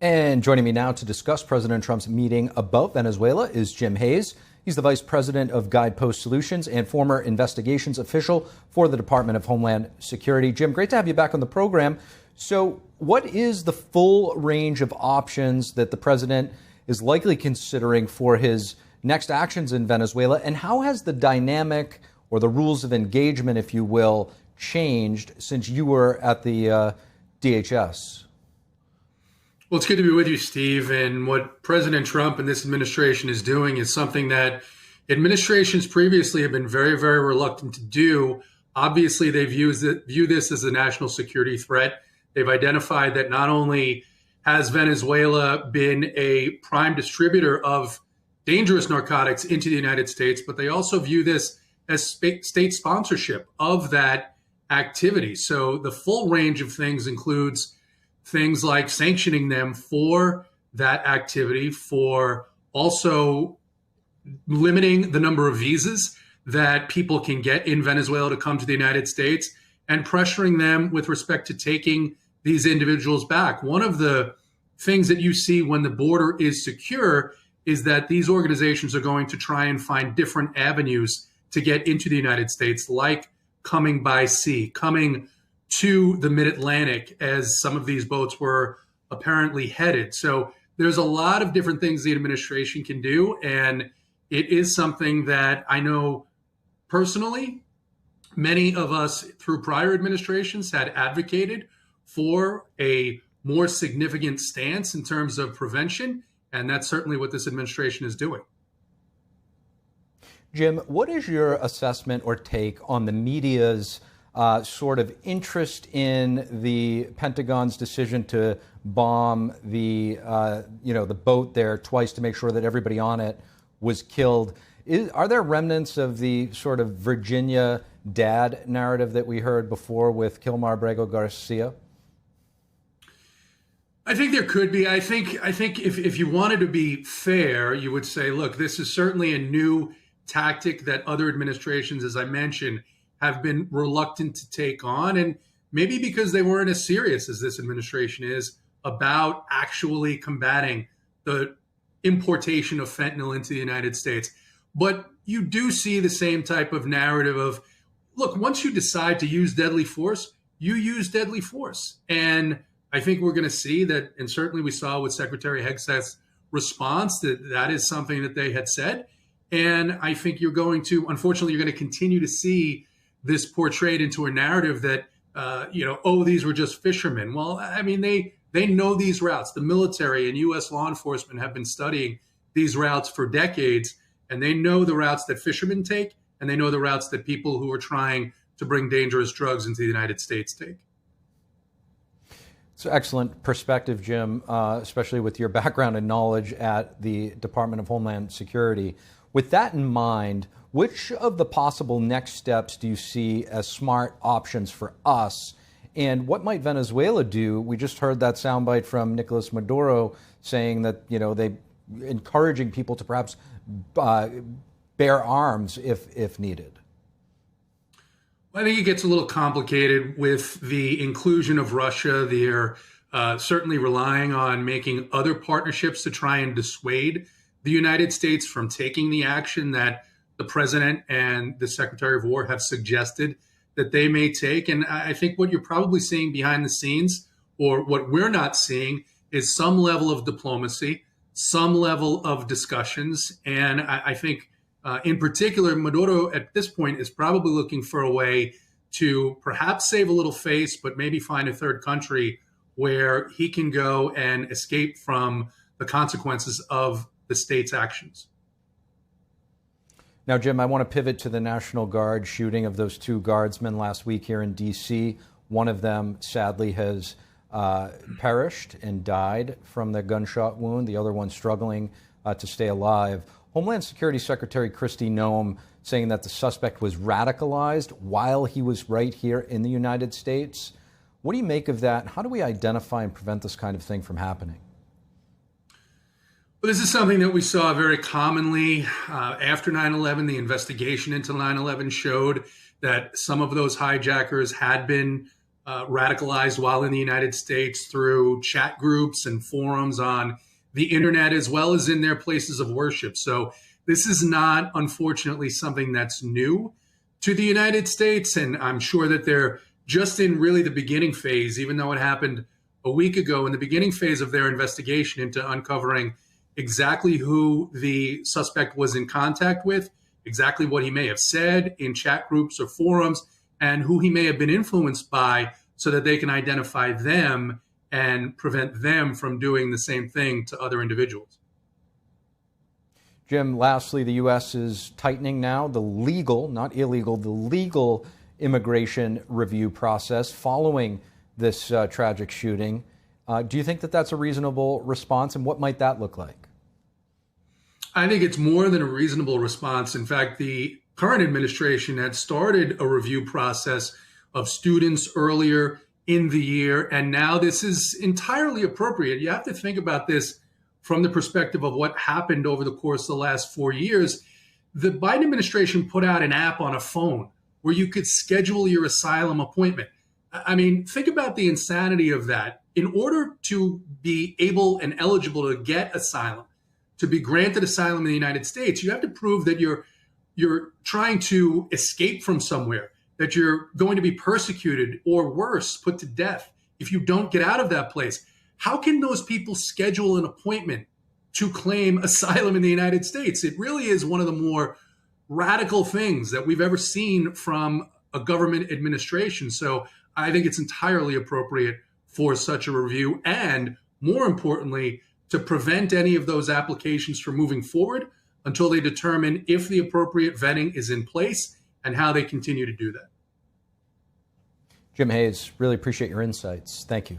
And joining me now to discuss President Trump's meeting about Venezuela is Jim Hayes. He's the Vice President of Guidepost Solutions and former investigations official for the Department of Homeland Security. Jim, great to have you back on the program. So what is the full range of options that the president is likely considering for his next actions in Venezuela? And how has the dynamic or the rules of engagement, if you will, changed since you were at the DHS? Well, it's good to be with you, Steve. And what President Trump and this administration is doing is something that administrations previously have been very, very reluctant to do. Obviously, they view this as a national security threat. They've identified that not only has Venezuela been a prime distributor of dangerous narcotics into the United States, but they also view this as state sponsorship of that activity. So the full range of things includes things like sanctioning them for that activity, for also limiting the number of visas that people can get in Venezuela to come to the United States, and pressuring them with respect to taking these individuals back. One of the things that you see when the border is secure is that these organizations are going to try and find different avenues to get into the United States, like coming by sea, coming to the mid-Atlantic, as some of these boats were apparently headed. So there's a lot of different things the administration can do. And it is something that I know personally, many of us through prior administrations had advocated for a more significant stance in terms of prevention. And that's certainly what this administration is doing. Jim, what is your assessment or take on the media's sort of interest in the Pentagon's decision to bomb the boat there twice to make sure that everybody on it was killed? Are there remnants of the sort of Virginia dad narrative that we heard before with Kilmar Brego Garcia? I think there could be. I think if you wanted to be fair, you would say, look, this is certainly a new tactic that other administrations, as I mentioned, have been reluctant to take on, and maybe because they weren't as serious as this administration is about actually combating the importation of fentanyl into the United States. But you do see the same type of narrative of, look, once you decide to use deadly force, you use deadly force. And I think we're going to see that, and certainly we saw with Secretary Hegseth's response, that is something that they had said. And I think unfortunately, you're going to continue to see this portrayed into a narrative that, these were just fishermen. Well, I mean, they know these routes. The military and U.S. law enforcement have been studying these routes for decades, and they know the routes that fishermen take, and they know the routes that people who are trying to bring dangerous drugs into the United States take. It's excellent perspective, Jim, especially with your background and knowledge at the Department of Homeland Security. With that in mind, which of the possible next steps do you see as smart options for us? And what might Venezuela do? We just heard that soundbite from Nicolas Maduro saying that, they encouraging people to perhaps bear arms if needed. Well, I think it gets a little complicated with the inclusion of Russia. They're certainly relying on making other partnerships to try and dissuade the United States from taking the action that the president and the Secretary of War have suggested that they may take. And I think what you're probably seeing behind the scenes, or what we're not seeing, is some level of diplomacy, some level of discussions. And I think in particular, Maduro at this point is probably looking for a way to perhaps save a little face, but maybe find a third country where he can go and escape from the consequences of the state's actions. Now, Jim, I want to pivot to the National Guard shooting of those two guardsmen last week here in D.C. One of them, sadly, has perished and died from the gunshot wound. The other one struggling to stay alive. Homeland Security Secretary Kristi Noem saying that the suspect was radicalized while he was right here in the United States. What do you make of that? How do we identify and prevent this kind of thing from happening? Well, this is something that we saw very commonly after 9/11. The investigation into 9/11 showed that some of those hijackers had been radicalized while in the United States through chat groups and forums on the internet, as well as in their places of worship. So this is not, unfortunately, something that's new to the United States. And I'm sure that they're just in really the beginning phase, even though it happened a week ago, in the beginning phase of their investigation into uncovering exactly who the suspect was in contact with, exactly what he may have said in chat groups or forums, and who he may have been influenced by, so that they can identify them and prevent them from doing the same thing to other individuals. Jim, lastly, the U.S. is tightening now the legal, not illegal, the legal immigration review process following this tragic shooting. Do you think that that's a reasonable response, and what might that look like? I think it's more than a reasonable response. In fact, the current administration had started a review process of students earlier in the year, and now this is entirely appropriate. You have to think about this from the perspective of what happened over the course of the last 4 years. The Biden administration put out an app on a phone where you could schedule your asylum appointment. I mean, think about the insanity of that. In order to be able and eligible to get asylum, to be granted asylum in the United States, you have to prove that you're trying to escape from somewhere, that you're going to be persecuted or worse, put to death if you don't get out of that place. How can those people schedule an appointment to claim asylum in the United States? It really is one of the more radical things that we've ever seen from a government administration. So I think it's entirely appropriate for such a review, and more importantly, to prevent any of those applications from moving forward until they determine if the appropriate vetting is in place and how they continue to do that. Jim Hayes, really appreciate your insights. Thank you.